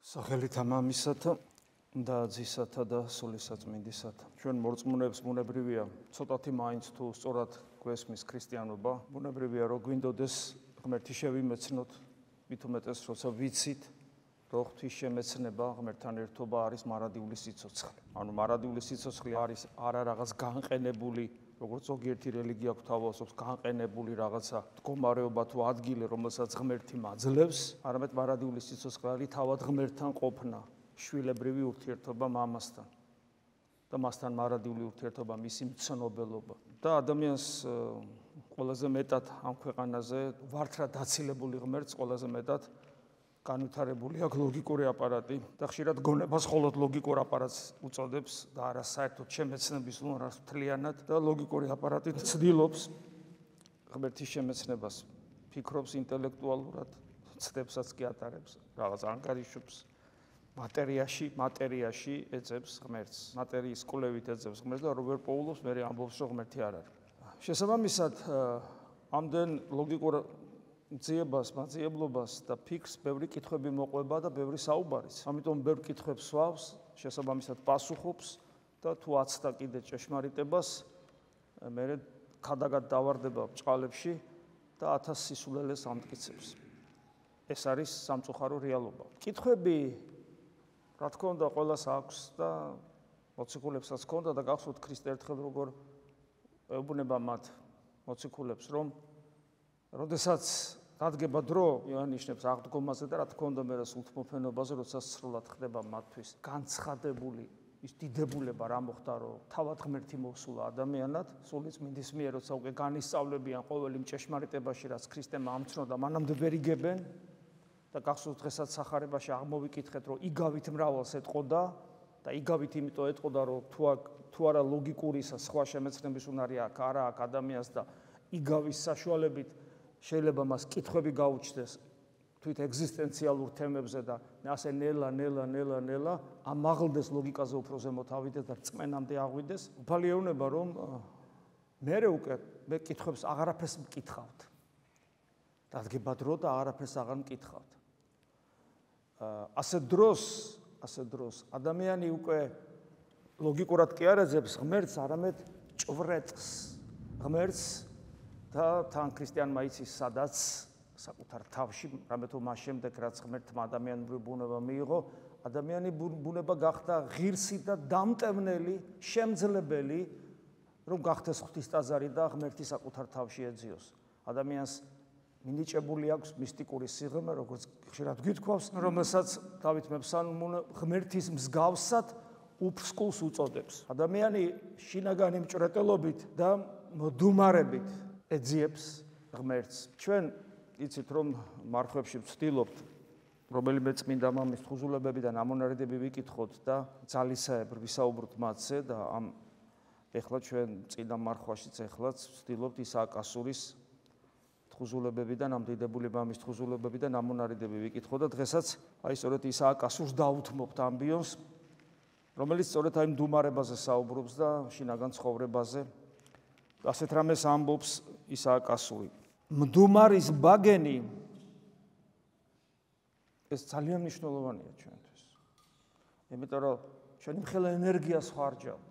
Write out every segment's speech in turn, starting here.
სახელითა მამისათა და ძისათა და სულისაწმინდისათა. ჩვენ მორწმუნეებს ბუნებრივია ცოტათი მაინც თუ სწორად გვესმის ქრისტიანობა, ბუნებრივია რომ გვინდოდეს ღმერთი შევიმეცნოთ, მით უმეტეს როცა ვიცით, რომ ღვთის შემეცნება, ღმერთთან ერთობა არის მარადიული სიცოცხლე. ანუ მარადიული სიცოცხლე არის არა რაღაც განყენებული, როგორც ზოგიერთი რელიგია გვთავაზობს, განყენებული რაღაცა მდგომარეობა თუ ადგილი, რომელსაც ღმერთი მაძლევს, არამედ მარადიული სიცოცხლე არის თავად ღმერთთან ყოფნა, შვილებრივი ურთიერთობა მამასთან და მასთან მარადიული ურთიერთობა, მისი მცნობელობა. და ადამიანს ყველაზე მეტად ამ ქვეყანაზე ვართრად დაცილებული ღმერთს ყველაზე მეტად განვითარებული აქვს ლოგიკური აპარატი და ხშირად გონებას მხოლოდ ლოგიკურ აპარატს უწოდებს და არა საერთოდ შემეცნების უნარს მთლიანად და ლოგიკური აპარატი ცდილობს ღმერთის შემეცნებას, ფიქრობს ინტელექტუალურად, ცდებსაც კი ატარებს, რაღაც ანგარიშობს მატერიაში ეძებს ღმერთს, მატერიის კვლევით ეძებს ღმერთს და რობერტ პოულობს მე ამბობს რომ ღმერთი არ არის. შესაბამისად, ამდენ ლოგიკურ ძიებას, მაძიებლობას და ფიქრს ბევრი კითხვები მოყვება და ბევრი საუბარის. ამიტომ ბევრ კითხვებს სვავს, შესაბამისად პასუხობს და თუ აცდა კიდე ჭეშმარიტებას, მე ქადაგად დავარდება ბჭყალებში და 1000 სისულელეს ამტკიცებს. ეს არის სამწუხარო რეალობა. კითხვები, რა თქმა უნდა, ყველას აქვს და მოციქულებსაც ჰქონდა და გახსოვთ ქრისტე ერთხელ როგორ ეუბნება მათ მოციქულებს, რომ როდესაც დადგება დრო, იანიშნებს აღდგომაზე და რა თქმა უნდა მე სულთმოფენობაზე, როცა სრულად ხდება მათთვის განცხადებული ის დიდებულება რა მოხდა, რომ თავად ღმერთი მოსულა ადამიანად, სულიწმინდის მიერ, როცა უკვე განისწავლებიან ყოველი ჭეშმარიტებაში, რაც ქრისტემ ამცნო და მანამდე ვერ იგებენ და გახსოვთ დღესაც სახარებაში აღმოვიკითხეთ, რომ იგავით მრავალს ეტყოდა და იგავით იმიტომ ეტყოდა, რომ თუ არა ლოგიკურისა სხვა შემეცნების უნარი აქვს, არა აქვს ადამიანს და იგავის საშუალებით შეიძლება მას კითხვები გაუჩნდეს თვით ეგზისტენციალურ თემებზე და ასე ნელა ამაღლდეს ლოგიკაზე უფრო ზემოთ ავიდეს და რწმენამდე აღვიდეს. უფალი ეუბნება რომ მე კითხვებს აღარაფერს მკითხავთ. დადგება დრო და აღარაფერს აღარ მკითხავთ. ასე დროს ადამიანი უკვე ლოგიკურად კი არ ეძებს ღმერთს, არამედ ჭვრეტს ღმერთს და თან ქრისტიანმა იცის სადაც საკუთარ თავში, რამე თუ მას შემდეგ რაც ღმერთმა ადამიანური ბუნება მიიღო, ადამიანი ბუნება გახდა ღირსი და დამტევნელი, შემძლებელი, რომ გახდეს ღვთის ტაძარი და ღმერთი საკუთარ თავში ეძიოს. ადამიანს მინიჭებული აქვს მისტიკური სიღრმე, როგორც ხშირად გითქვავს, რომელსაც დავით მეფსალმუნე ღმერთის მსგავსად უფსკულს უწოდებს. ადამიანი შინაგანი მჭვრეტელობით და მდუმარებით ეძიებს ღმერთს. ჩვენ იცით რომ მარხვებში ვცდილობთ რომელიმე წმინდა მამის თხზულებებიდან ამონარიდები ვიკითხოთ და ძალისაებრ ვისაუბროთ მათზე და ეხლა ჩვენ წინა მარხვაშიც ეხლაც ვცდილობთ ისააკ ასურის თხზულებებიდან, ამ დიდებული მამის თხზულებებიდან ამონარიდები ვიკითხოთ და დღესაც აი სწორედ ისააკ ასურს დაუთმობთ ამბიონს, რომელიც სწორედ აი მდუმარებაზე საუბრობს და შინაგან ცხოვრებაზე. ასეთ რამეს ამბობს ისააკ ასური. მდუმარის ბაგენი ეს ძალიან მნიშვნელოვანია ჩვენთვის. იმიტომ რომ ჩვენი ხელა ენერგიას ხარჯავთ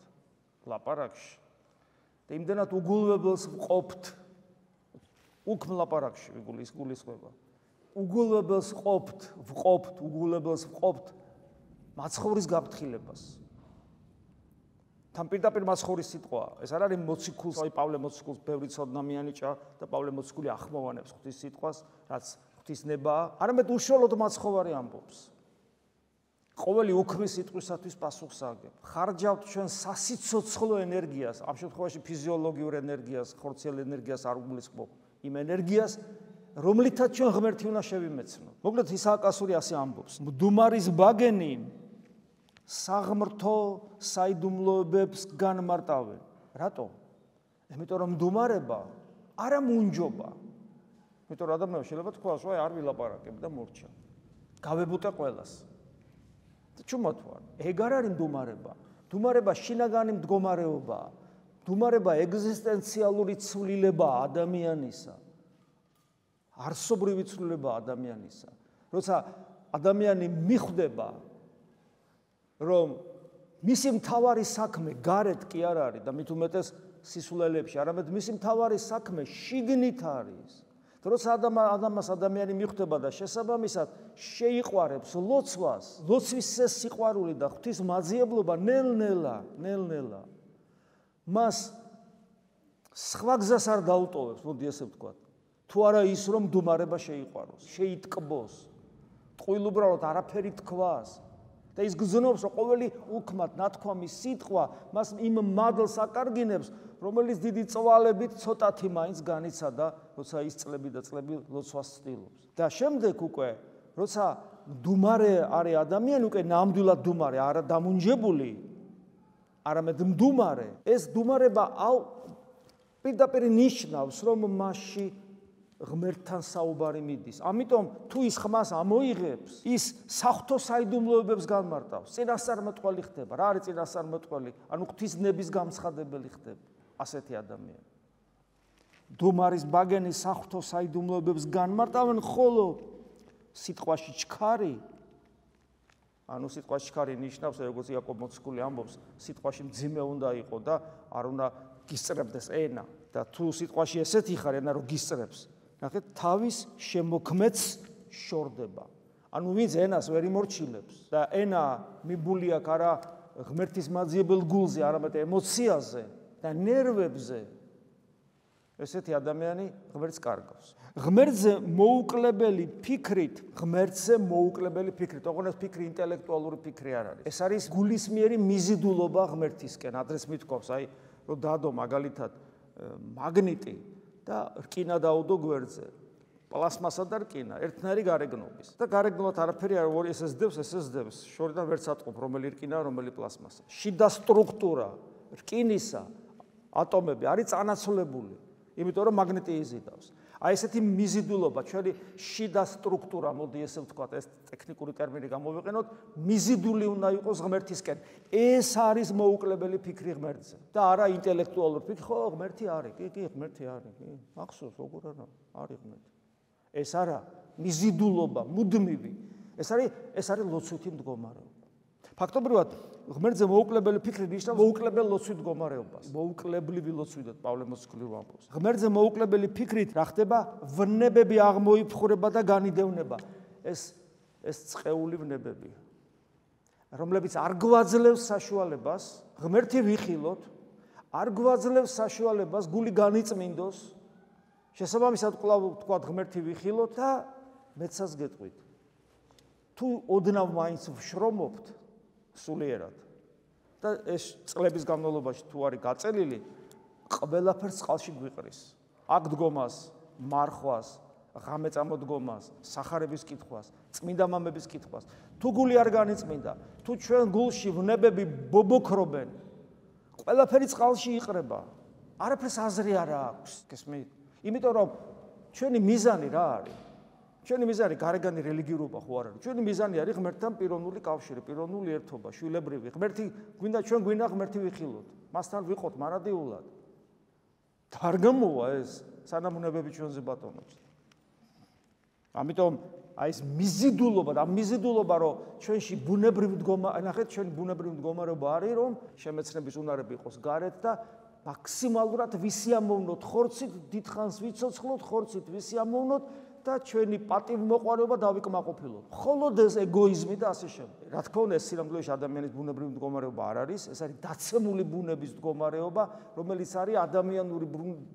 ლაპარაკში და იმდენად უგულებელს ვყოფთ უკ ლაპარაკში გულისხმობა. უგულებელს ვყოფთ მაცხოვრის გაფრთხილებას. თან პირდაპირ მაცხოვრის სიტყვა. ეს არ არის მოციქულს, აი პავლე მოციქულს ბევრი ცოდნა მიანიჭა და პავლე მოციქული ახმოვანებს ღვთის სიტყვას, რაც ღვთის ნებაა, არამედ უშუალოდ მაცხოვარი ამბობს. ყოველი უქმის სიტყვისათვის პასუხს აგებ. ხარჯავთ ჩვენ სასიცოცხლო ენერგიას, ამ შემთხვევაში ფიზიოლოგიურ ენერგიას, ხორციელ ენერგიას არ გულისხმობ. იმ ენერგიას, რომლითაც ჩვენ ღმერთი უნდა შევიმეცნოთ. მოკლედ ისააკ ასური ასე ამბობს. მდუმარის ბაგენი საღმრთო საიდუმლოებებს განმარტავენ. რატო? იმიტომ რომ მდუმარება არა მუნჯობა. იმიტომ რომ ადამიანი შეიძლება თქვას, ვაი არ ვილაპარაკებ და მორჩა. გავებუტე ყველას. ჩუმად თუ არა. ეგ არ არის მდუმარება. მდუმარება შინაგანი მდგომარეობაა. მდუმარება ეგზისტენციალური ცვლილებაა ადამიანისა. არსობრივი ცვლილებაა ადამიანისა. როცა ადამიანი მიხვდება, რომ მისი მთავარი საქმე გარეთ კი არ არის და მით უმეტეს სისულელებში, არამედ მისი მთავარი საქმე შიგნით არის. როცა ადამიანი მიხვდება და შესაბამისად შეიყვარებს ლოცვას, ლოცვის სიყვარული და ღვთის მაძიებლობა ნელ-ნელა მას სხვა გზას არ დაუტოვებს, მოდი ესე ვთქვათ. თუ არა ის, რომ მდუმარება შეიყვაროს, შეიტკბოს, ტყუილუბრალოდ არაფერი თქვას და ის გზნობს, რომ ყოველი უქმად ნათქვამი სიტყვა მას იმ მადლს აკარგინებს, რომელიც დიდი წვალებით ცოტათი მაინც განიცადა, როცა ის წლები და წლები ლოცვას ცდილობს. და შემდეგ უკვე, როცა მდუმარე არის ადამიანი, უკვე ნამდვილად მდუმარე, არა დამუნჯებული, არამედ მდუმარე, ეს მდუმარება პირდაპირ ნიშნავს, რომ მასში ღმერთთან საუბარი მიდის. ამიტომ თუ ის ხმას ამოიღებს, ის საღვთო საიდუმლოებებს განმარტავს. წინასწარმეტყველი ხდება. რა არის წინასწარმეტყველი? ანუ ღვთისნების გამცხადებელი ხდება. ასეთი ადამიანი. მდუმარის ბაგენი საღვთო საიდუმლოებებს განმარტავენ, ხოლო სიტყვაში ჩქარი, ანუ სიტყვაში ჩქარი ნიშნავს, როგორც იაკობ მოციქული ამბობს, სიტყვაში მძიმე უნდა იყო და არ უნდა გისწრებდეს ენა. და თუ სიტყვაში ესეთი ხარ, ენა რომ გისწრებს, ნახეთ, თავის შემოქმედს შორდება. ანუ ვინც ენას ვერ იმორჩილებს და ენა მიბული აქვს არა ღმერთის მაძიებელ გულზე, არამედ ემოციაზე და ნერვებზე, ესეთი ადამიანი ღმერთს კარგავს. ღმერთზე მოუკლებელი ფიქრით, ოღონდ ეს ფიქრი ინტელექტუალური ფიქრი არ არის. ეს არის გულისმიერი მიზიდულობა ღმერთისკენ. ადრეს მithქვავს, აი, რომ დადო მაგალითად მაგნიტი და რკინა დაუდო გვერდზე. პლასმასა და რკინა, ერთნაირი გარეგნობის. და გარეგნულად არაფერი არ ორი ეს ზდევს, შორიდან ვერც ატყობ, რომელი რკინა, რომელი პლასმასა. შიდა სტრუქტურა რკინისა ატომები არის წანაცვლებული, იმიტომ რომ მაგნიტი იზიდავს. აი ესეთი მიზიდულობა, ჩვენი შიდა სტრუქტურა, მოდი ესე ვთქვათ, ეს ტექნიკური ტერმინი გამოვიყენოთ, მიზიდული უნდა იყოს ღმერთისკენ. ეს არის მოუკლებელი ფიქრი ღმერთზე და არა ინტელექტუალური ფიქრი. ხო, ღმერთი არის, კი, ღმერთი არის, კი. ახსოვს, როგორ არა, არის ღმერთი. ეს არა მიზიდულობა, მუდმივი. ეს არის ლოცვითი მდგომარეობა. ფაქტობრივად ღმერთზე მოუკლებელი ფიქრი ნიშნავს მოუკლებელ ლოცვით მდგომარეობას. მოუკლებლივი ლოცვით პავლე მოციქული ამბობს. ღმერთზე მოუკლებელი ფიქრით რა ხდება? ვნებები აღმოიფხვრება და განიდევნება. ეს წყეული ვნებები, რომლებიც არ გვაძლევს საშუალებას ღმერთი ვიხილოთ, არ გვაძლევს საშუალებას გული განიწმინდოს, შესაბამისად კვლავ ვთქვათ ღმერთი ვიხილოთ და მეცას გეტყვით. თუ ოდნავ მაინც ვშრომობთ სულიერად და ეს წლების განმავლობაში თუ არის გაწელილი, ყველაფერს წყალში გვიყრის. აქ დგომას, მარხვას, ღამეწამოდგომას, სახარების კითხვას, წმინდა მამების კითხვას. თუ გული არ განიწმინდა, თუ ჩვენ გულში ვნებები ბობოქრობენ, ყველაფერი წყალში იყრება. არაფერს აზრი არ აქვს, გესმით? იმიტომ რომ ჩვენი მიზანი რა არის? ჩვენი მიზანი გარეგანი რელიგიურობა ხო არ არის. ჩვენი მიზანი არის ღმერთთან პიროვნული კავშირი, პიროვნული ერთობა, შვილებრივი. ღმერთი გვინდა, ჩვენ გვინდა ღმერთი ვიხილოთ, მასთან ვიყოთ მარადიულად. და არ გამოვა ეს სანამ ვნებები ჩვენზე ბატონობს. ამიტომ აი ეს მიზიდულობა და მიზიდულობა რომ ჩვენში ბუნებრივი მდგომარეობა, ნახეთ, ჩვენი ბუნებრივი მდგომარეობა არის რომ შემეცნების უნარები იყოს გარეთ და მაქსიმალურად ვისიამოვნოთ ხორცით, დიდხანს ვიცოცხლოთ ხორცით, ვისიამოვნოთ და ჩვენი პატივმოყვარეობა დავიკმაყოფილოთ. მხოლოდ ეს ეგოიზმი და ასე შემდეგ. რა თქმა უნდა, ეს სინამდვილეში ადამიანის ბუნებრივი მდგომარეობა არ არის, ეს არის დაცემული ბუნების მდგომარეობა, რომელიც არის ადამიანური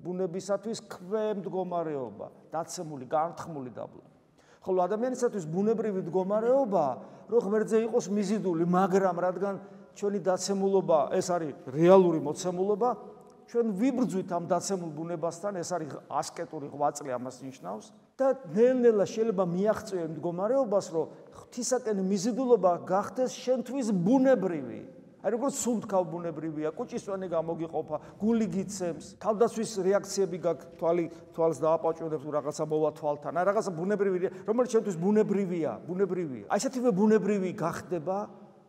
ბუნებისათვის ქვემდგომარეობა, დაცემული, განთქმული დაბლა. ხოლო ადამიანისათვის ბუნებრივი მდგომარეობა, რომ ღმერთზე იყოს მიზიდული, მაგრამ რადგან ჩვენი დაცემულობა, ეს არის რეალური მოცემულობა, ჩვენ ვიბრძვით ამ დაცემულ ბუნებასთან, ეს არის ასკეტური ღვაწლი ამას ნიშნავს და ნელ-ნელა შეიძლება მიაღწიო მდგომარეობას, რომ ღვთისაკენ მიზიდულობა გახდეს შენთვის ბუნებრივი. აი როგორც სუნთქავ ბუნებრივია, კუჭისვენი გამოგიყოფა, გული გიცემს, თავდაცვის რეაქციები გაქვს, თვალს დააპაჭურებს რაღაცა მოვა თვალთან, აი რაღაცა ბუნებრივი, რომელიც შენთვის ბუნებრივია. აი ესეთივე ბუნებრივი გახდება,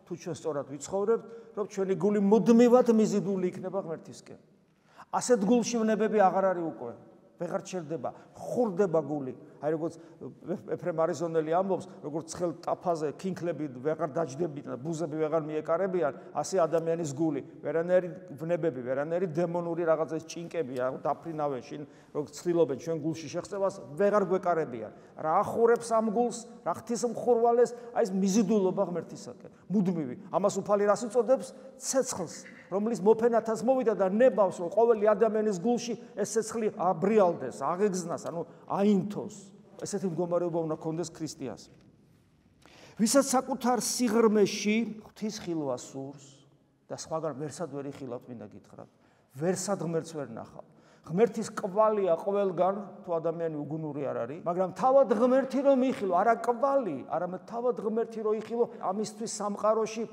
თუ ჩვენ სწორად ვიცხოვრებთ, რომ ჩვენი გული მუდმივად მიზიდული იქნება ღმერთისკენ. ასეთ გულში ვნებები აღარ არის უკვე, ვეღარ ჩერდება, ხურდება გული. აი როგორც ეფრემ არიზონელი ამბობს, როგორც ცხელ ტაფაზე ქინქლები ვეღარ დაჯდებიან და ბუზები ვეღარ მიეკარებიან, ასე ადამიანის გული, ვერანაირი ვნებები, ვერანაირი დემონური რაღაცა ჭინკები დაფრინავენ შინ, როგორც ცდილობენ ჩვენ გულში შეღწევას, ვეღარ გვეკარებიან. რა ახურებს ამ გულს, რა ღვთისმხურვალეს, აი ეს მიზიდულობა ღმერთისაკენ, მუდმივი. ამას უფალი რას უწოდებს? ცეცხლს, რომლის მოფენათაც მოვიდა და ნებავს, რომ ყოველი ადამიანის გულში ეს ცეცხლი აბრიალდეს, აღეგზნას, ანუ აინთოს. ესეთი მდგომარეობა უნდა ქონდეს ქრისტიანს. ვისაც საკუთარ სიღრმეში ღვთის ხილვა სურს და სხვაგან ვერსად ვერ იხილავთ, მინდა გითხრათ. ვერსად ღმერთს ვერ ნახავ. ღმერთის კვალია ყველგან, თუ ადამიანი უგუნური არ არის, მაგრამ თავად ღმერთი რომ იხილო, არა კვალი, არამედ თავად ღმერთი რომ იხილო, ამისთვის სამყაროში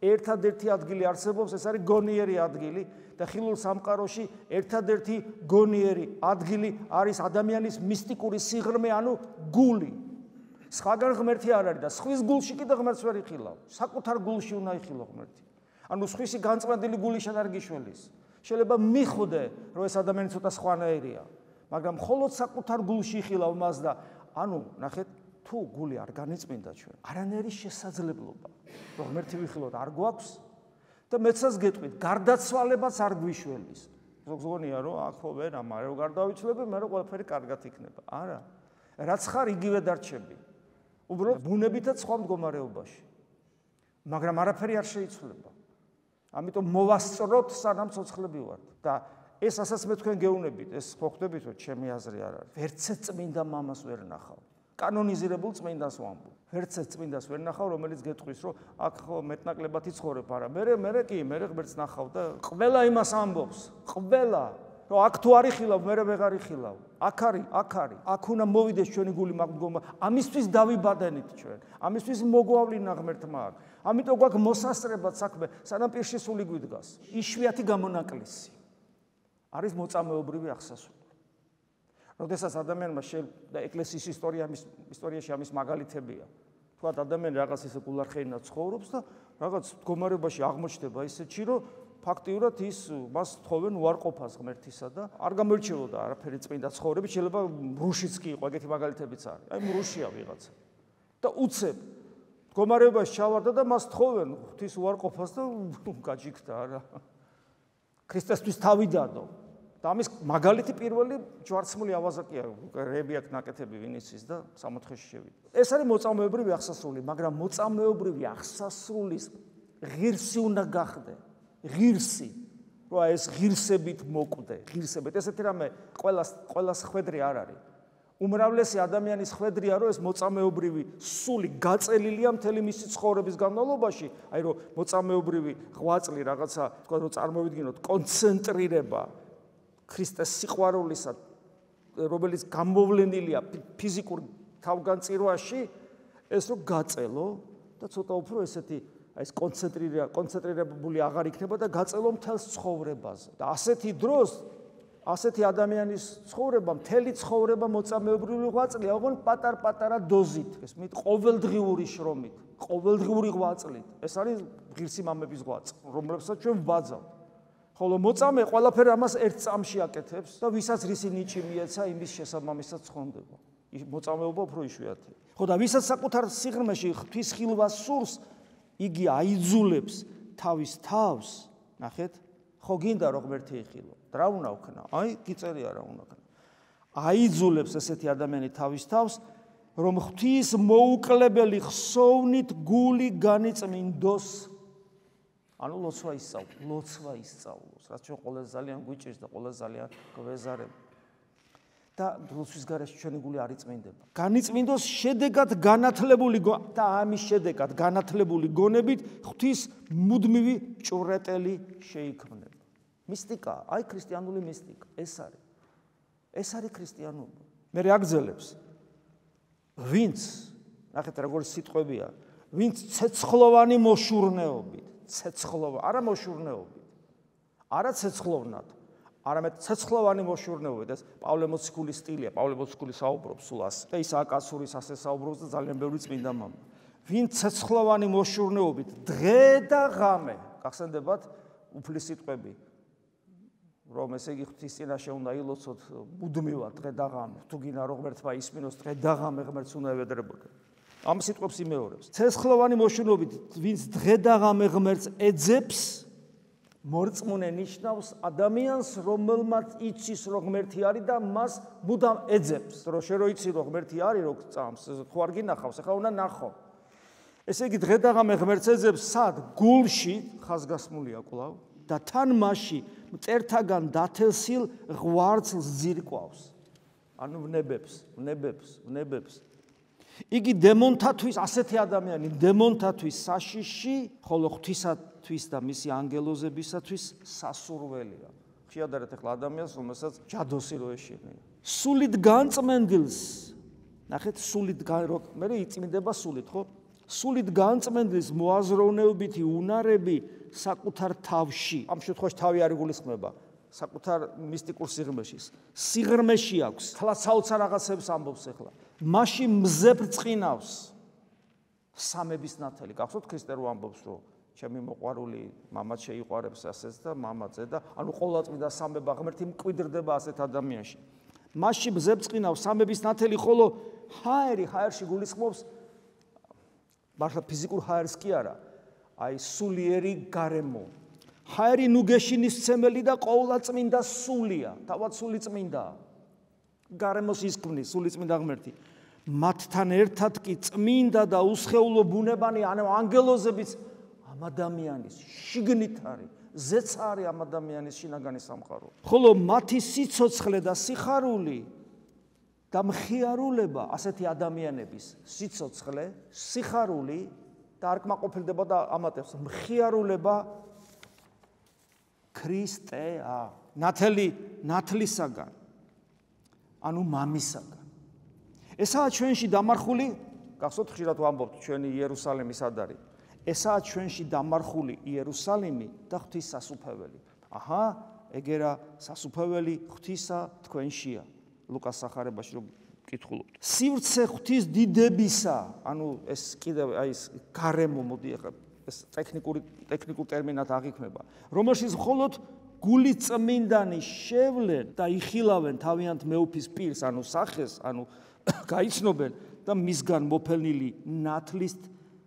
ერთადერთი ადგილი არსებობს, ეს არის გონიერი ადგილი და ხილულ სამყაროში ერთადერთი გონიერი ადგილი არის ადამიანის მისტიკური სიღრმე, ანუ გული. სხვაგან ღმერთი არ არის და სხვის გულში კიდე ღმერთს ვერ იხილავ. საკუთარ გულში უნდა იხილო ღმერთი. ანუ სხვისი განწმენდილი გული შენ არ გიშველის. შეიძლება მიხვდე, რომ ეს ადამიანი ცოტა სხვანაირია, მაგრამ მხოლოდ საკუთარ გულში იხილავ მას და ანუ ნახეთ, თუ გული არ განიწმინდა ჩვენ, არანაირი შესაძლებლობა, რომ ღმერთი ვიხილოთ არ გვაქვს და მეცას გეტყვით, გარდაცვალებაც არ გვიშველის. ზოგზონია რომ აქ ვერა, მაგრამ რო გარდავიცვლები, მე რო ყველაფერი კარგად იქნება. არა. რაც ხარ იგივე დარჩები. უბრალოდ ბუნებითაც სხვა მდგომარეობაში. მაგრამ არაფერი არ შეიცვლება. ამიტომ მოვასწროთ სანამ ცოცხლები ვართ და ეს ასაც მე თქვენ გეუნებით, ეს ხო ხვდებით რომ ჩემი აზრი არ არის. ვერცეთ წმინდა მამას ვერ ნახავ. კანონიზირებულ წმინდას ვამბობ. ვერცეთ წმინდას ვერ ნახავ, რომელიც გეტყვის, რომ აქ ხო მეტნაკლებად იცხოვრებ, არა. მე კი, მე ღმერთს ნახავ და ყველა იმას ამბობს. ყველა, რომ აქ თუ არ იხილავ, მე ვეღარ იხილავ. აქ არის. აქ უნდა მოვიდეს ჩვენი გული მაგდგომა. ამისთვის დავიბადენით ჩვენ. ამისთვის მოგვავლინა ღმერთმა აქ. ამიტომ გვაქვს მოსასწრებად საქმე, სანამ პირში სული გვიდგას. იშვიათი გამონაკლისი. არის მოწამეობრივი აღსასრული. როდესაც ადამიანმა და ეკლესიის ისტორიაში ამის მაგალითებია. თქვათ ადამიანი რაღაც ისე გულარხეინად ცხოვრობს და რაღაც მდგომარეობაში აღმოჩნდება ისეთში, რომ ფაქტიურად მას თხოვენ უარყოფას ღმერთისა და არ გამოირჩეოდა არაფერი წმინდა ცხოვრებით, შეიძლება მრუშიც კი იყო, ეგეთი მაგალითებიც არის. აი მრუშია ვიღაცა. და უცებ მდგომარეობაში ჩავარდა და მას თხოვენ ღვთის უარყოფას და გაჯიქდა არა. ქრისტესთვის თავი დადო. და ამის მაგალითი პირველი ჯვარცმული ავაზაკია, რები აქვს ნაკეთები ვინიცის და 64-ში შევიდა. ეს არის მოწამეობრივი აღსასრული, მაგრამ მოწამეობრივი აღსასრულის ღირსი უნდა გახდე. ღირსი, რომ ეს ღირსებით მოკვდე, ღირსებით. ესეთი რამე ყველას ხვედრი არ არის. უმრავლესი ადამიანის ხვედრია, რომ ეს მოწამეობრივი სული გაწელილია მთელი მისი ცხოვრების განმავლობაში, აი რომ მოწამეობრივი ღვაწლი რაღაცა, თქვა რომ წარმოვიდგინოთ, კონცენტრირება ქრისტეს სიყვარულისა, რომელიც გამოვლენილია ფიზიკურ თავგანწირვაში, ეს რომ გაწელო და ცოტა უფრო ესეთი ეს კონცენტრირებული აღარ იქნება და გაწელო მთელს ცხოვრებაზე. და ასეთი დროს, ასეთი ადამიანის ცხოვრება, მთელი ცხოვრება მოწამეობრივი ღვაწლია, ოღონდ პატარ-პატარა დოზით, ესმით ყოველდღიური შრომით, ყოველდღიური ღვაწლით. ეს არის ღირსი მამების ღვაწლი, რომლებსაც ჩვენ ვბაძავთ. ხოლო მოწამე ყველაფერ ამას ერთ წამში აკეთებს და ვისაც რისი ნიჭი მიეცა, იმის შესაბამისად ცხონდება. მოწამეობა უფრო იშვიათია. ხო და ვისაც საკუთარ სიღრმეში ღვთის ხილვა სურს, იგი აიძულებს თავის თავს, ნახეთ, ხო გინდა რომ ღმერთი იხილო. რა უნდა ვქნა? აი, გიწერია რა უნდა ვქნა. აიძულებს ესეთი ადამიანი თავის თავს, რომ ღვთის მოუკლებელი ხსოვნით გული განიწმინდოს. ანუ ლოცვა ისწავლოს, რაც ჩვენ ყველაზე ძალიან გვიჭირს და ყველაზე ძალიან გვეზარება. და ლოცვის გარეშე ჩვენი გული არ იწმინდება. განიწმინდოს შედეგად განათლებული და ამის შედეგად განათლებული გონებით ღვთის მუდმივი ჭურეტელი შეიქმნება. მისტიკა, აი ქრისტიანული მისტიკა, ეს არის ქრისტიანობა. მე აგზელებს ვინც, ნახეთ როგორი სიტყვებია, ვინც ცეცხლოვანი მოშურნეობით, არა მოშურნეობით, არა ცეცხლოვნად, არამედ ცეცხლოვანი მოშურნეობით, ეს პავლე მოციქულის სტილია, პავლე მოციქული საუბრობს სულ ასე. და ისააკ ასურის ასე საუბრობს და ძალიან ბევრი წმინდა მამა. ვინც ცეცხლოვანი მოშურნეობით დღე და ღამე, გახსენდებათ უფლის სიტყვები, რომ ესე იგი ღვთის წინაშე უნდა ილოცოთ მუდმივად დღე და ღამე, თუ გინდა რომ ღმერთმა ისმინოს დღე და ღამე ღმერთს უნდა ევედრებოდე. ამ სიტყვებს იმეორებს. ცეცხლოვანი მოშინობით, ვინც დღე და ღამე ღმერთს ეძებს, მორწმუნე ნიშნავს ადამიანს, რომელმაც იცის რომ ღმერთი არის და მას მუდამ ეძებს. რო შე რო იცი რომ ღმერთი არის, რო წამს, ხო არ გინახავს, ახლა უნდა ნახო. ესე იგი დღე და ღამე ღმერთს ეძებს სად? გულში, ხაზგასმულია კვლავ და თან მასში მწერთაგან დათელსილ ღვარცლს ძირკვავს. ანუ ვნებებს. იგი დემონთათვის, ასეთი ადამიანი დემონთათვის საშიში, ხოლო ღვთისათვის და მისი ანგელოზებისათვის სასურველია. შეადარეთ ახლა ადამიანს, რომელსაც ჯადოსი რო ეშინია. სულით განწმენდილს, ნახეთ, მე იწმინდება სულით, ხო? სულით განწმენდილს მოაზროვნეობითი უნარები საკუთარ თავში. ამ შემთხვევაში თავი არ იგულისხმება, საკუთარ მისტიკურ სიღრმეში. სიღრმეში აქვს, თლაცაუცა რაღაცებს ამბობს ახლა. მასში მზებრწყინავს სამების ნათელი. გახსოვთ ქრისტე რო ამბობს, რომ ჩემი მოყვარული მამაც შეიყვარებს ასეც და მამაძე და ანუ ყოვლადწმიდა სამება ღმერთი მკვიდრდება ასეთ ადამიანში. მასში მზებრწყინავს სამების ნათელი, ხოლო ჰაერში გულისხმობს მართლა ფიზიკურ ჰაერს კი არა, აი სულიერი გარემო. ჰაერი ნუგეშინის ცემელი და ყოვლადწმინდა სულია, თავად სული წმინდაა. გარემოს ისქმნის სული წმინდა ღმერთი. მათთან ერთად კი წმინდა და უსხეულო ბუნებანი, ანუ ანგელოზებიც ამ ადამიანის შიგნით არის, ზეცა არის ამ ადამიანის შინაგანი სამყარო. ხოლო მათი სიცოცხლე და სიხარული და მხიარულება, ასეთი ადამიანების სიცოცხლე, სიხარული და არ კმაყოფილდება და ამატებს მხიარულება ქრისტეა, ნათლისაგან, ანუ მამისაგან. ესაა ჩვენში დამარხული, გახსოვთ ხშირად ვამბობთ ჩვენი იერუსალიმი სად არის? ესაა ჩვენში დამარხული იერუსალიმი და ღვთის სასუფეველი. აჰა, ეგერა სასუფეველი ღვთისა თქვენშია. ლუკას სახარებაში რომ კითხულობთ. სივრცე ღვთის დიდებისა, ანუ ეს კიდევ აი ეს გარემო, მოდი ახლა ეს ტექნიკურ ტერმინად აღიქმება, რომელშიც მხოლოდ გული წმინდანი შევლენ და იხილავენ თავიანთ მეუფის პირს, ანუ სახეს, ანუ გაიცნობენ და მისგან მოფელნილი ნათლით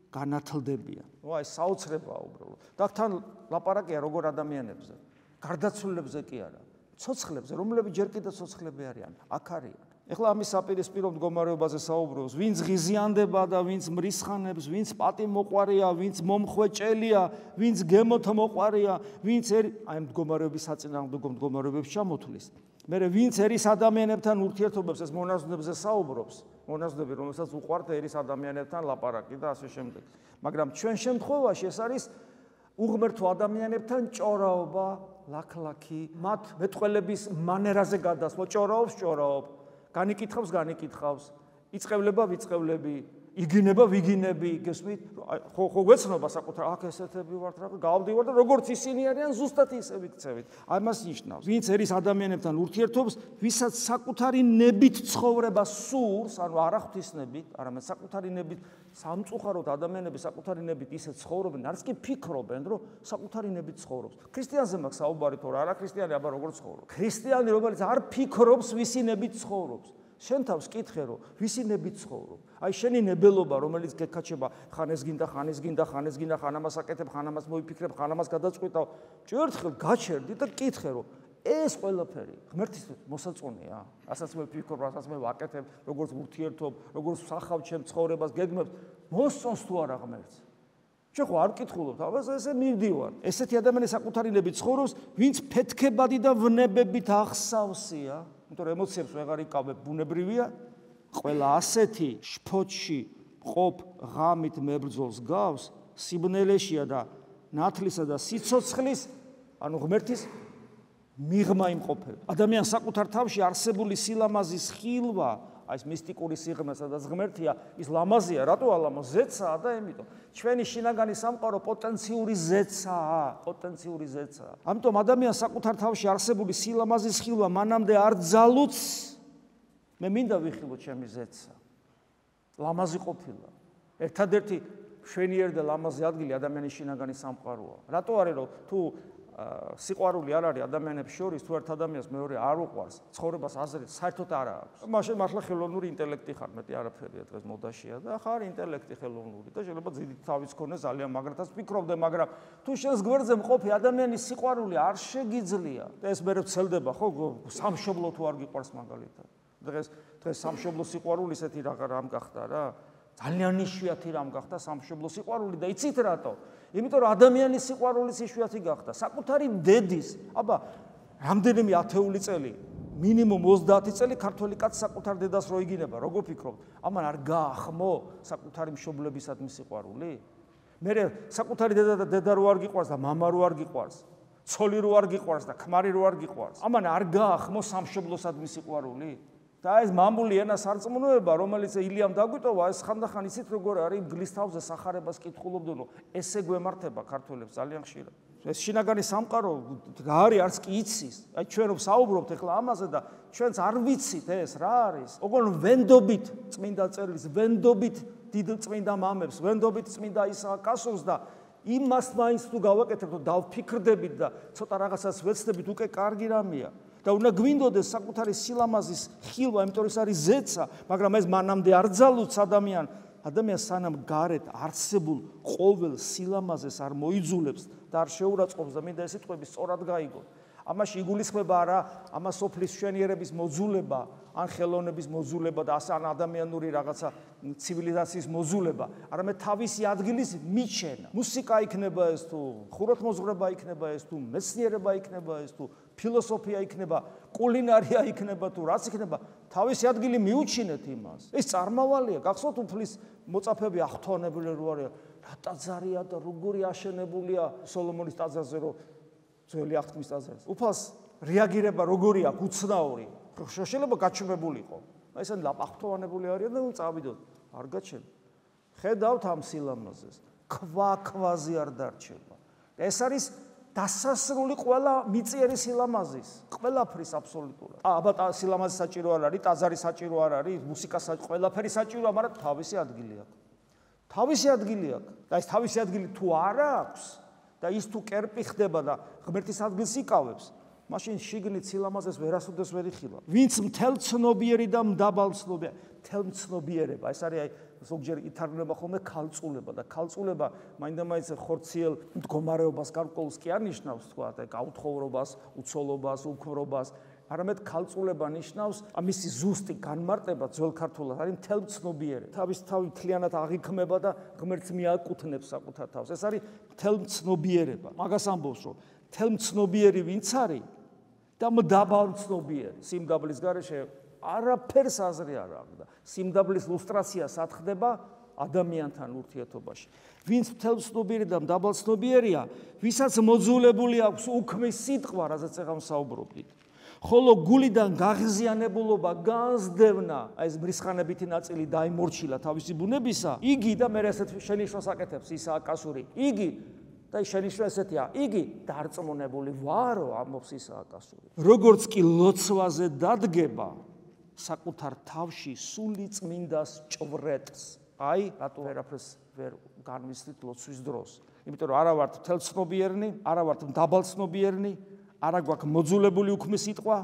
განათლდებიან. აი საოცრებაა უბრალოდ. და თან ლაპარაკია როგორ ადამიანებზე, გარდაცვლილებზე კი არა, ცოცხლებზე, რომლებიც ჯერ კიდევ ცოცხლები არიან, აქ არიან. ეხლა ამის საპირისპირო მდგომარეობაზე საუბრობს, ვინც ღიზიანდება და ვინც მრისხანებს, ვინც პატიმოყვარია, ვინც მომხვეჭელია, ვინც გემოთმოყვარია, ვინც აი მდგომარეობის საწინააღმდეგო მდგომარეობებს ჩამოთვლის. მერე ვინც ერის ადამიანებთან ურთიერთობებს, ეს მონაზვნებზე საუბრობს, მონაზვნები, რომელსაც უყვართ ერის ადამიანებთან ლაპარაკი და ასე შემდეგ. მაგრამ ჩვენ შემთხვევაში ეს არის უღმერთო ადამიანებთან ჭორაობა, ლაქლაქი, მათ მეტყველების მანერაზე გადასვლა, ჭორაობს, განიკითხავს, იწევლება ვიწევლები, იგინება ვიგინები, გესმით? ხო გვეცნობა საკუთარ აქ ესეთები ვართ რა, გავდივარ და როგორც ისინი არიან, ზუსტად ისე ვიქცევით. აი მას ნიშნავს. ვინც ერის ადამიანებთან ურთიერთობს, ვისაც საკუთარი ნებით ცხოვრება სურს, ანუ არა ღვთისნებით, არამედ საკუთარი ნებით, სამწუხაროდ ადამიანები საკუთარი ნებით ისე ცხოვრობენ, არც კი ფიქრობენ, რომ საკუთარი ნებით ცხოვრობს. ქრისტიანზე მაქვს საუბარი, თორე არა ქრისტიანი, აბა როგორ ცხოვრობს? ქრისტიანი, რომელიც არ ფიქრობს, ვისი ნებით ცხოვრობს. შენ თავს კითხე, რომ ვისი ნებით ცხოვრობ. აი შენი ნებელობა, რომელიც გეკაჩება, ხან ეს გინდა, ხან ამას აკეთებ, ხან ამას მოიფიქრებ, ხან ამას გადაწყვიტავ. ჯერთხელ გაჩერდი და კითხე, რომ ეს ყველაფერი ღმერთისთვის მოსაწონია. ასაც მე ვფიქრობ, ასაც მე ვაკეთებ, როგორც ურთიერთობ, როგორც ვსახავ ჩემ ცხოვრებას, გეგმებს, მოსწონს თუ არა ღმერთს. შენ ხო არ კითხულობ, აბა ესე მივდივარ. ესეთი ადამიანი საკუთარი ნებით ცხოვრობს, ვინც ფეთქებადი და ვნებებით ახსავსია. იმიტომ რომ ემოციებს ვეღარ იკავებ, ბუნებრივია, ყველა ასეთი შფოთში ყოფ ღამით მებრძოლს გავს, სიბნელეშია და ნათლისა და სიცოცხლის, ანუ ღმერთის მიღმა იმყოფება. ადამიანს საკუთარ თავში არსებული სილამაზის ხილვა, აი ეს მისტიკური სიღრმე, სადაც ღმერთია, ის ლამაზია, რატო ალამაზ? ზეცაა და ამიტომ ჩვენი შინაგანი სამყარო პოტენციური ზეცაა. ამიტომ ადამიანს საკუთარ თავში არსებული სილამაზის ხილვა მანამდე არ ძალუც, მე მინდა ვიხილო ჩემი ზეცა. ლამაზი ყოფილა. ერთადერთი შვენიერი და ლამაზი ადგილი ადამიანის შინაგანი სამყაროა. რატო არის რომ თუ სიყვარული არ არის ადამიანებს შორის, თუ ერთ ადამიანს მეორე არ უყვარს, ცხოვრებას აზრით საერთოდ არ აქვს. მაშინ მართლა ხელოვნური ინტელექტი ხარ, მეტი არაფერია დღეს მოდაშია და ხარ ინტელექტი ხელოვნური და შეიძლება ძირით თავის ქონდეს ძალიან მაგრათაც ფიქრობდე, მაგრამ თუ შენს გვერდზე მყოფი ადამიანის სიყვარული არ შეგიძლია და ეს მე ვცელდება, ხო, სამშობლო თუ არ გიყვარს მაგალითად. დღეს სამშობლო სიყვარული ესეთი რამ გახდა რა? ძალიან იშვიათი რამ გახდა სამშობლო სიყვარული და იცით რატო? იმიტომ რომ ადამიანის სიყვარულიც იშვიათი გახდა. საკუთარი დედის, აბა, რამდენიმე ათეული წელი, მინიმუმ 30 წელი ქართველი კაცი საკუთარ დედას რო იგინება, როგორ ფიქრობთ? ამან არ გაახმო საკუთარი მშობლებისადმი სიყვარული? მე საკუთარი დედა რო არ გიყვარს და მამა რო არ გიყვარს, ცოლი რო არ გიყვარს და ქმარი რო არ გიყვარს, ამან არ გაახმო სამშობლოსადმი სიყვარული? და ეს მამული ენა სარწმუნოება, რომელიც ილიამ დაგვიტოვა, ეს ხანდახან იცით როგორ არის მგლის თავზე სახარებას კითხულობდნენ, ესე გვემართება ქართველებს ძალიან ხშირად. ეს შინაგანი სამყარო რა არის, არც კი იცის. აი ჩვენ რომ საუბრობთ ახლა ამაზე და ჩვენც არ ვიცით ეს რა არის. ოღონდ ვენდობით წმინდა წერილს, ვენდობით დიდ წმინდა მამებს, ვენდობით წმინდა ისააკასოს და იმას მაინც თუ გავაკეთებთ და დავფიქრდებით და ცოტა რაღაცას ვეცდებით, უკვე კარგი რამეა. და უნდა გვინდოდეს საკუთარი სილამაზის ხილვა, იმიტომ რომ ეს არის ზეცა, მაგრამ ეს მანამდე არ ძალუც ადამიანს სანამ გარეთ არსებულ ყოველ სილამაზეს არ მოიძულებს და არ შეურაცხყოფს და მინდა ეს სიტყვები სწორად გაიგოთ. ამაში იგულისხმება არა ამა სოფლის მშვენიერების მოძულება, ან ხელოვნების მოძულება და ან ადამიანური რაღაცა ცივილიზაციის მოძულება, არამედ თავისი ადგილის მიჩენა. მუსიკა იქნება ეს თუ ხუროთმოძღვრება იქნება ეს თუ მეცნიერება იქნება ეს თუ ფილოსოფია იქნება, კულინარია იქნება თუ რაც იქნება, თავისი ადგილი მიუჩინეთ იმას. ეს წარმავალია, გახსოვთ უფლის მოწაფეები ახთოვანებული რო არის, რა ტაძარია და როგორი აშენებულია სოლომონის ტაძარზე რო ძველი აღთქმის ტაძარზე. უფალს რეაგირება როგორი აქვს, უცნაური. შეიძლება გაჩვენებულიყო. ესენი ლაპახთოვანებული არიან და წავიდოთ. არ გაჩვენა. ხედავთ ამ სილამაზეს. ქვაზე არ დარჩება. ეს არის დასასრული ყველა მიწიერი სილამაზის, ყველაფრის აბსოლუტურად. აბა სილამაზი საჭირო არ არის, ტაძარი საჭირო არ არის, მუსიკა ყველაფერი საჭიროა, მაგრამ თავისი ადგილი აქვს. თავისი ადგილი აქვს. და ეს თავისი ადგილი თუ არ აქვს და ის თუ კერპი ხდება და ღმერთის ადგილს იკავებს, მაშინ შიგნით სილამაზეს ვერასოდეს ვერ იხილა. ვინც მთელცნობიერი და მდაბალცნობია, მთელმცნობიერება, ეს არის აი ზოგჯერ ითარგმნება ხოლმე ქალწულება და ქალწულება მაინდა-მაინც ხორციელ მდგომარეობას გარკვეულს კი არ ნიშნავს, თქვა, გაუთხოვრობას, უცოლობას, უქმრობას, არამედ ქალწულება ნიშნავს ამისი ზუსტი განმარტება ძველ ქართულად არის მთელმცნობიერება. თავის თავი მთლიანად აღიქმება და ღმერთს მიაკუთვნებს საკუთარ თავს. ეს არის მთელმცნობიერება. მაგას ამბობს, რომ მთელმცნობიერი ვინც არის და მდაბალცნობიერი, სიმდაბლის გარეშე არაფერს აზრი არ აქვს და სიმდაბლის ლუსტრაცია სათხდება ადამიანთან ურთიერთობაში. ვინც მთელმცნობიერი და მდაბალცნობიერია, ვისაც მოძულებული აქვს უქმის სიტყვა, რაზეც ახლა ვსაუბრობდით. ხოლო გულიდან გაღიზიანებულობა, განსდევნა, აი ეს მრისხანებითი ნაწილი დაიმორჩილა თავისი ბუნებისა, იგი და მე ესეთ შენიშვნას აკეთებს ისააკასური, იგი და შენიშვნა ესეთია, იგი დარწმუნებული ვარო, ამბობს ისააკასური. როგორც კი ლოცვაზე დადგება, საკუთარ თავში სული წმინდას ჭვრეტს. აი, რატო ვერაფერს ვერ განვისლით ლოცვის დროს? იმიტომ რომ არა ვართ მთელცნობიერნი, არა ვართ მდაბალცნობიერნი, არა გვაქვს მოძულებული უქმის სიტყვა,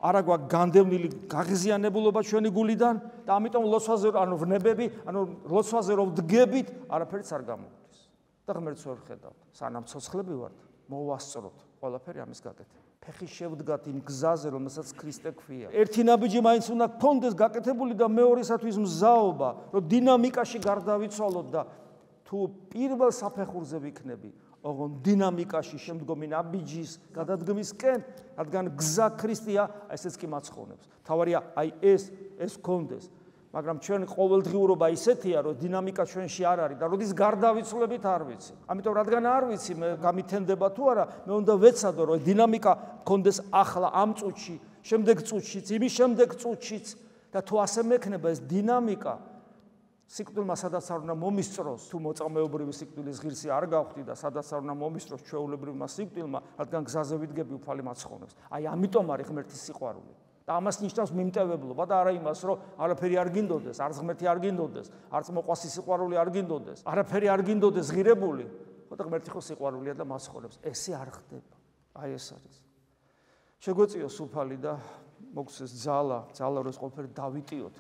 არა გვაქვს განდევნილი გაღიზიანებულობა ჩვენი გულიდან და ამიტომ ლოცვაზე ანუ ვნებები, ანუ ლოცვაზე რომ ვდგებით, არაფერიც არ გამოგვდის. და ღმერთს ვერ ხედავთ. სანამ ცოცხლები ვართ, მოვასწროთ ყველაფერი ამის გაკეთება. ფეხი შევდგათ იმ გზაზე, რომელსაც ქრისტე ქვია. ერთი ნაბიჯი მაინც უნდა გქონდეს გაკეთებული და მეორისათვის მზაობა, რომ დინამიკაში გარდავიცვალოთ და თუ პირველ საფეხურზე ვიქნები, ოღონდ დინამიკაში შემდგომი ნაბიჯის გადადგმისკენ, რადგან გზა ქრისტეა, ესეც კი მაცხოვნებს. თავარია აი ეს გქონდეს. მაგრამ ჩვენ ყოველდღიურობა ისეთია, რომ დინამიკა ჩვენში არ არის და როდის გარდავიცვლებით არ ვიცი. ამიტომ რადგან არ ვიცი, მე გამითენდება თუ არა, მე უნდა ვეცადო, რომ დინამიკა გქონდეს ახლა ამ წუთში, შემდეგ წუთშიც, იმის შემდეგ წუთშიც და თუ ასე მექნება ეს დინამიკა სიკვდილმა სადაც არ უნდა მომისწროს, თუ მოწამეობრივი სიკვდილის ღირსი არ გავხდი და სადაც არ უნდა მომისწროს ჩვეულებრივმა სიკვდილმა, რადგან გზაზე ვიდგები უფალი მაცხოვნებს. აი ამიტომ არის ღმერთის სიყვარული. და ამას ნიშნავს მიმტევებლობა და არა იმას, რომ არაფერი არ გინდოდეს, არც ღმერთი არ გინდოდეს, არც მოყვასის სიყვარული არ გინდოდეს, არაფერი არ გინდოდეს ღირებული, ხო და ღმერთი ხო სიყვარულია და მაცხოვნებს. ესე არ ხდება. აი ეს არის. შეგვეწიოს სუფალი და მოგცეს ძალა როს ყველაფერი დავიტიოთ.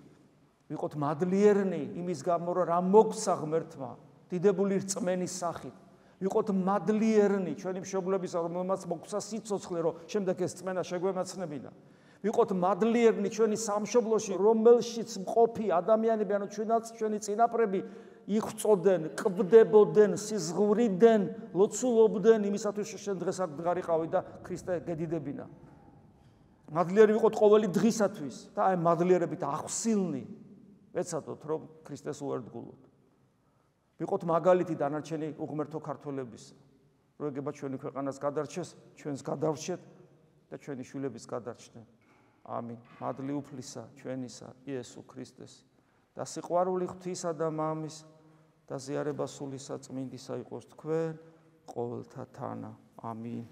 ვიყოთ მადლიერნი იმის გამო, რომ რა მოგცა ღმერთმა დიდებული რწმენის სახით. ვიყოთ მადლიერნი ჩვენი მშობლებისა, რომელმაც მოგცა სიცოცხლე, რომ შემდეგ ეს რწმენა შეგვემაცნებინა. ვიყოთ მადლიერნი ჩვენი სამშობლოში, რომელშიც მყოფი ადამიანები, ანუ ჩვენი წინაპრები იღვწოდნენ, კვდებოდნენ, სიზღვრიდნენ, ლოცულობდნენ იმისათვის, რომ შენ დღეს არ ვღარიყავი და ქრისტე გედიდებინა. მადლიერი ვიყოთ ყოველი დღისათვის და აი მადლიერებით ახსილნი ეცადოთ, რომ ქრისტეს უერთგულოთ. ვიყოთ მაგალითი დანარჩენი უღმერთო ქართველებისა, რომ ეგება ჩვენი ქვეყანას გადარჩეს, ჩვენს გადავრჩეთ და ჩვენი შვილების გადარჩნენ. ამინ. მადლი უფლისა ჩვენისა იესო ქრისტეს და სიყვარული ღვთისა და მამის და ზიარება სულისა წმინდისა იყოს თქვენ ყოველთა თანა. ამინ.